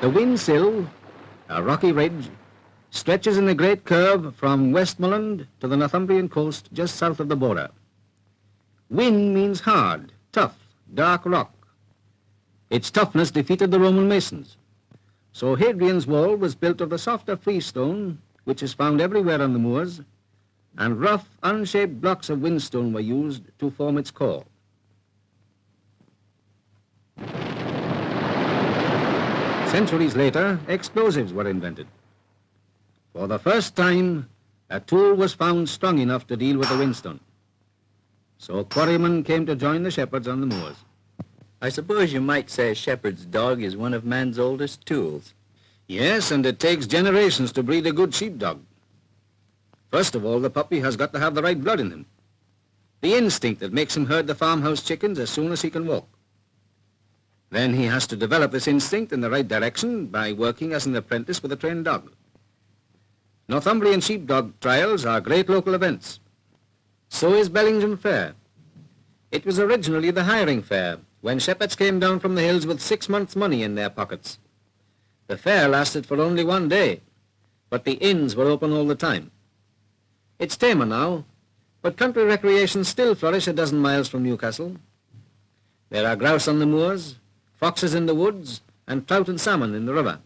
The Windsill, a rocky ridge, stretches in a great curve from Westmoreland to the Northumbrian coast just south of the border. Win means hard, tough, dark rock. Its toughness defeated the Roman masons. So Hadrian's wall was built of the softer freestone, which is found everywhere on the moors, and rough, unshaped blocks of whinstone were used to form its core. Centuries later, explosives were invented. For the first time, a tool was found strong enough to deal with the whinstone. So quarrymen came to join the shepherds on the moors. I suppose you might say a shepherd's dog is one of man's oldest tools. Yes, and it takes generations to breed a good sheepdog. First of all, the puppy has got to have the right blood in him. The instinct that makes him herd the farmhouse chickens as soon as he can walk. Then he has to develop this instinct in the right direction by working as an apprentice with a trained dog. Northumbrian sheepdog trials are great local events. So is Bellingham Fair. It was originally the hiring fair, when shepherds came down from the hills with 6 months' money in their pockets. The fair lasted for only 1 day, but the inns were open all the time. It's tamer now, but country recreations still flourish a dozen miles from Newcastle. There are grouse on the moors, foxes in the woods, and trout and salmon in the river.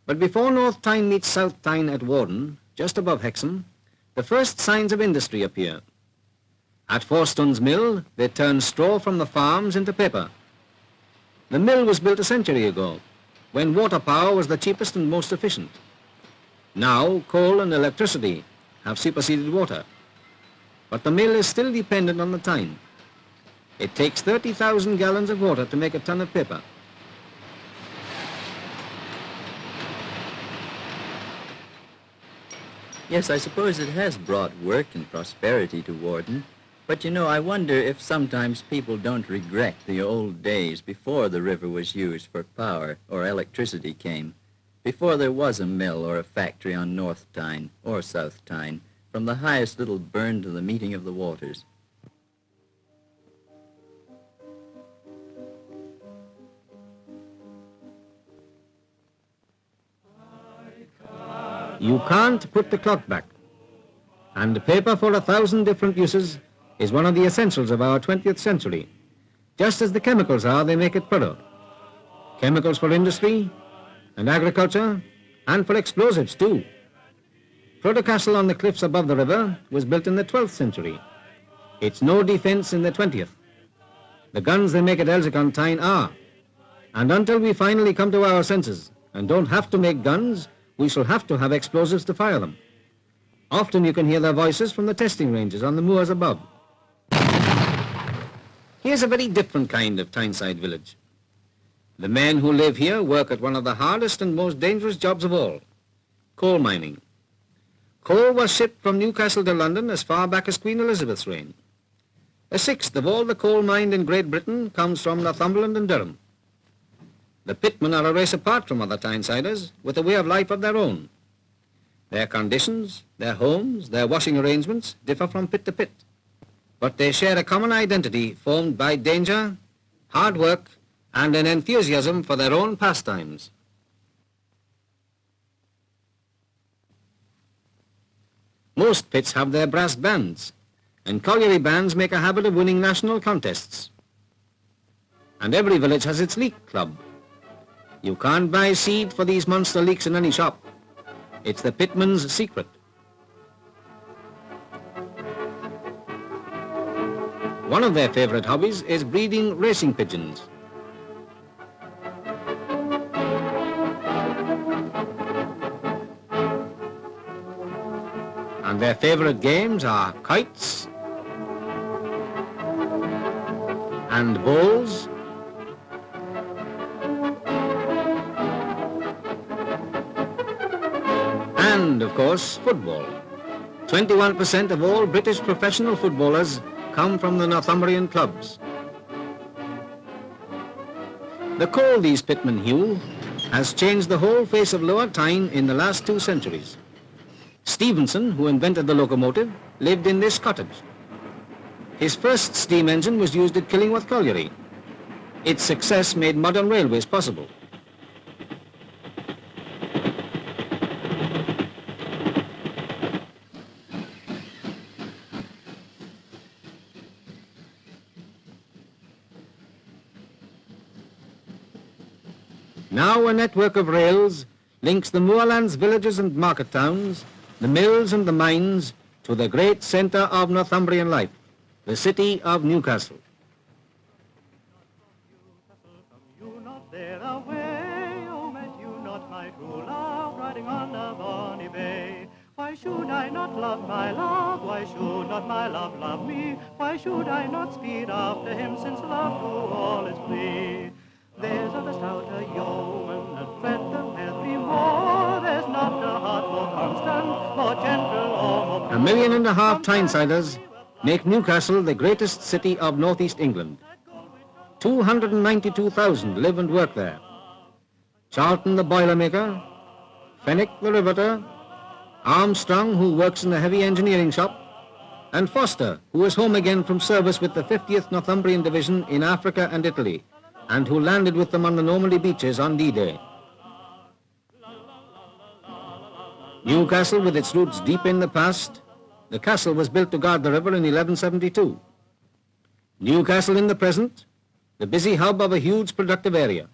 But before North Tyne meets South Tyne at Warden, just above Hexham, the first signs of industry appear. At Forston's mill, they turn straw from the farms into paper. The mill was built a century ago, when water power was the cheapest and most efficient. Now, coal and electricity have superseded water. But the mill is still dependent on the Tyne. It takes 30,000 gallons of water to make a ton of paper. Yes, I suppose it has brought work and prosperity to Warden. But you know, I wonder if sometimes people don't regret the old days before the river was used for power or electricity came, before there was a mill or a factory on North Tyne or South Tyne, from the highest little burn to the meeting of the waters. You can't put the clock back, and paper for 1,000 different uses is one of the essentials of our 20th century. Just as the chemicals are, they make it thorough. Chemicals for industry and agriculture, and for explosives too. Frodo Castle on the cliffs above the river was built in the 12th century. It's no defense in the 20th. The guns they make at Elsick on Tyne are. And until we finally come to our senses and don't have to make guns, we shall have to have explosives to fire them. Often you can hear their voices from the testing ranges on the moors above. Here's a very different kind of Tyneside village. The men who live here work at one of the hardest and most dangerous jobs of all, coal mining. Coal was shipped from Newcastle to London as far back as Queen Elizabeth's reign. 1/6 of all the coal mined in Great Britain comes from Northumberland and Durham. The pitmen are a race apart from other Tynesiders, with a way of life of their own. Their conditions, their homes, their washing arrangements differ from pit to pit. But they share a common identity formed by danger, hard work, and an enthusiasm for their own pastimes. Most pits have their brass bands, and colliery bands make a habit of winning national contests. And every village has its leak club. You can't buy seed for these monster leeks in any shop. It's the pitman's secret. One of their favorite hobbies is breeding racing pigeons. And their favorite games are kites and bowls and, of course, football. 21% of all British professional footballers come from the Northumbrian clubs. The coal these pitmen hew has changed the whole face of Lower Tyne in the last 2 centuries. Stephenson, who invented the locomotive, lived in this cottage. His first steam engine was used at Killingworth Colliery. Its success made modern railways possible. Now a network of rails links the moorlands, villages and market towns, the mills and the mines, to the great centre of Northumbrian life, the city of Newcastle. Why should I not love my love? Why should not my love love me? Why should I not speed after him, since love to all is free? There's of the stouter yeoman, a tread the every more. There's not a heart more constant, more gentle or more... 1.5 million Tynesiders make Newcastle the greatest city of northeast England. 292,000 live and work there. Charlton the boilermaker, Fenwick the riveter, Armstrong, who works in the heavy engineering shop, and Foster, who is home again from service with the 50th Northumbrian Division in Africa and Italy, and who landed with them on the Normandy beaches on D-Day. Newcastle, with its roots deep in the past, the castle was built to guard the river in 1172. Newcastle in the present, the busy hub of a huge productive area.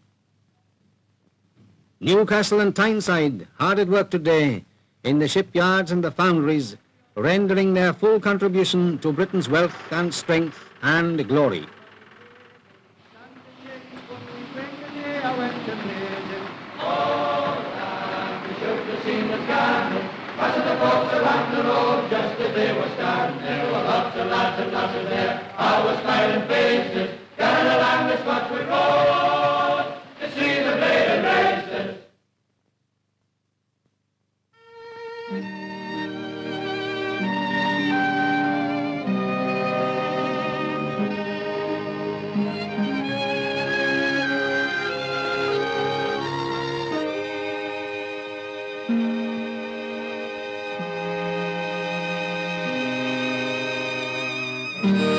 Newcastle and Tyneside hard at work today in the shipyards and the foundries, rendering their full contribution to Britain's wealth and strength and glory. Thank you.